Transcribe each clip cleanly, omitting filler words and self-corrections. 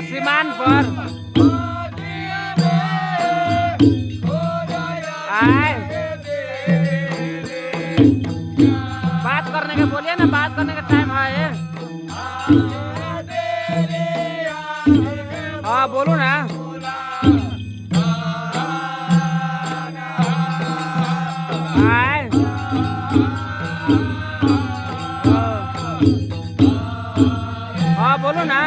सीमान पर आए बात करने के बोलिए ना, बात करने का टाइम है। हाँ बोलो ना। आए हाँ बोलो ना।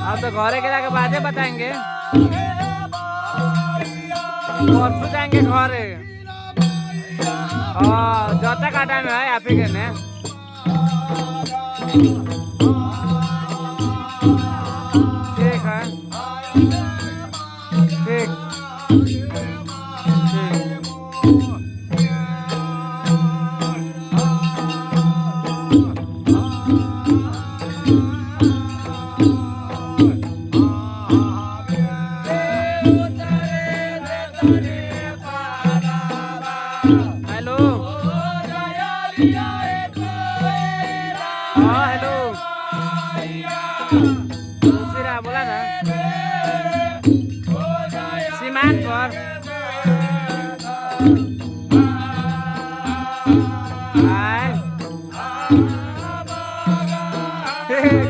अब तो घरे के जाके बातें बताएंगे, परसों जाएंगे घरे। हाँ जोता का टाइम है आप ही के ने। ठीक है ठीक। हेलो हाँ हेलो दूसरा बोला ना। सीमान पर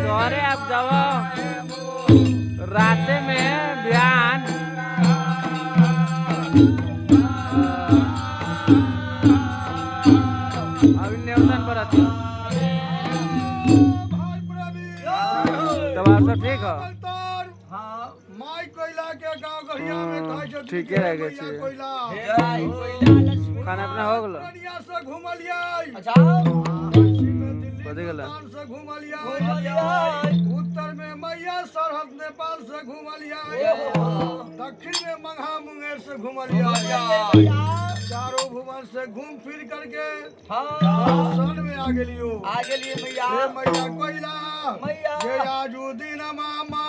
घरे आप जाओ राते में बयान। अभी न्यूटन पर आती तब सब ठीक है। ठीक है रह गए खाना पीना हो गलो उत्तर में मैया सरहद नेपाल से घूमलिया, दक्षिण में मंगा मुंगेर से घूमलिया, चारों भुवन से घूम फिर करके सन में आ गेलियो मैया मैया कोइला ये आजू दिन मामा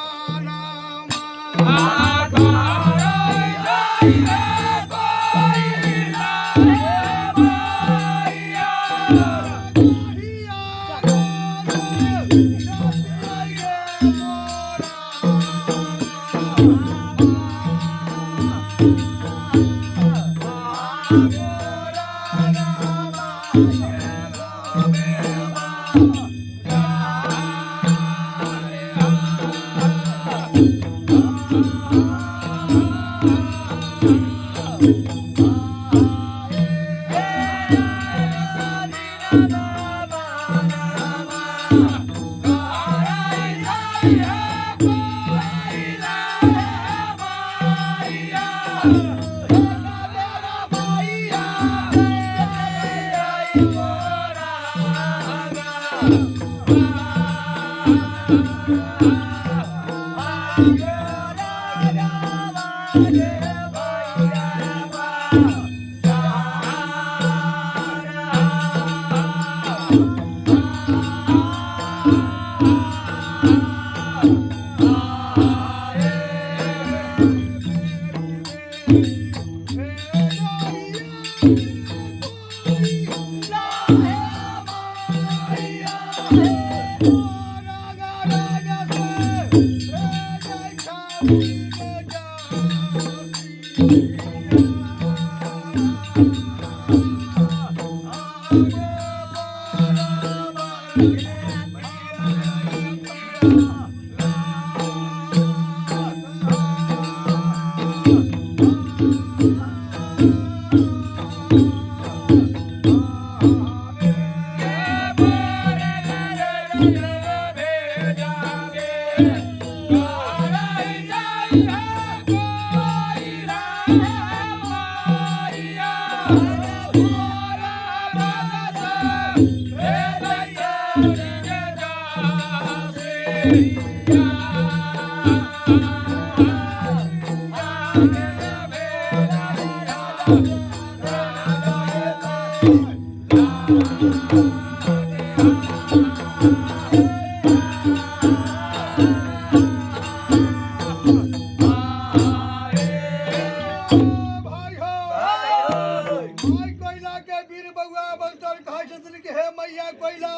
भाई हो भाई कोयला के वीर बउआ बनतर कहै छथिन कि हे मैया कोयला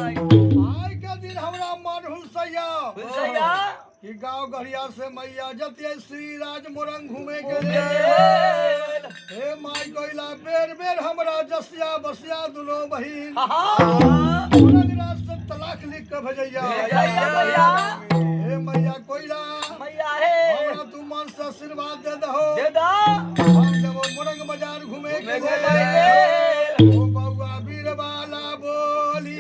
आइ के दिन हमरा मन हुलसैया कि गांव गढ़िया से मैया जतिये श्री राज मोरंग घूमे के लिए हे माई कोयला बेर बेर हमरा जसिया बसिया दुनो बहिन मोरंग राज से तलाक लिख के भेजैया हे मैया कोयला हमरा तू मन से आशीर्वाद दे दहो हम जब मोरंग बाजार घूमे के लिए ओ बउआ वीर वाला बोली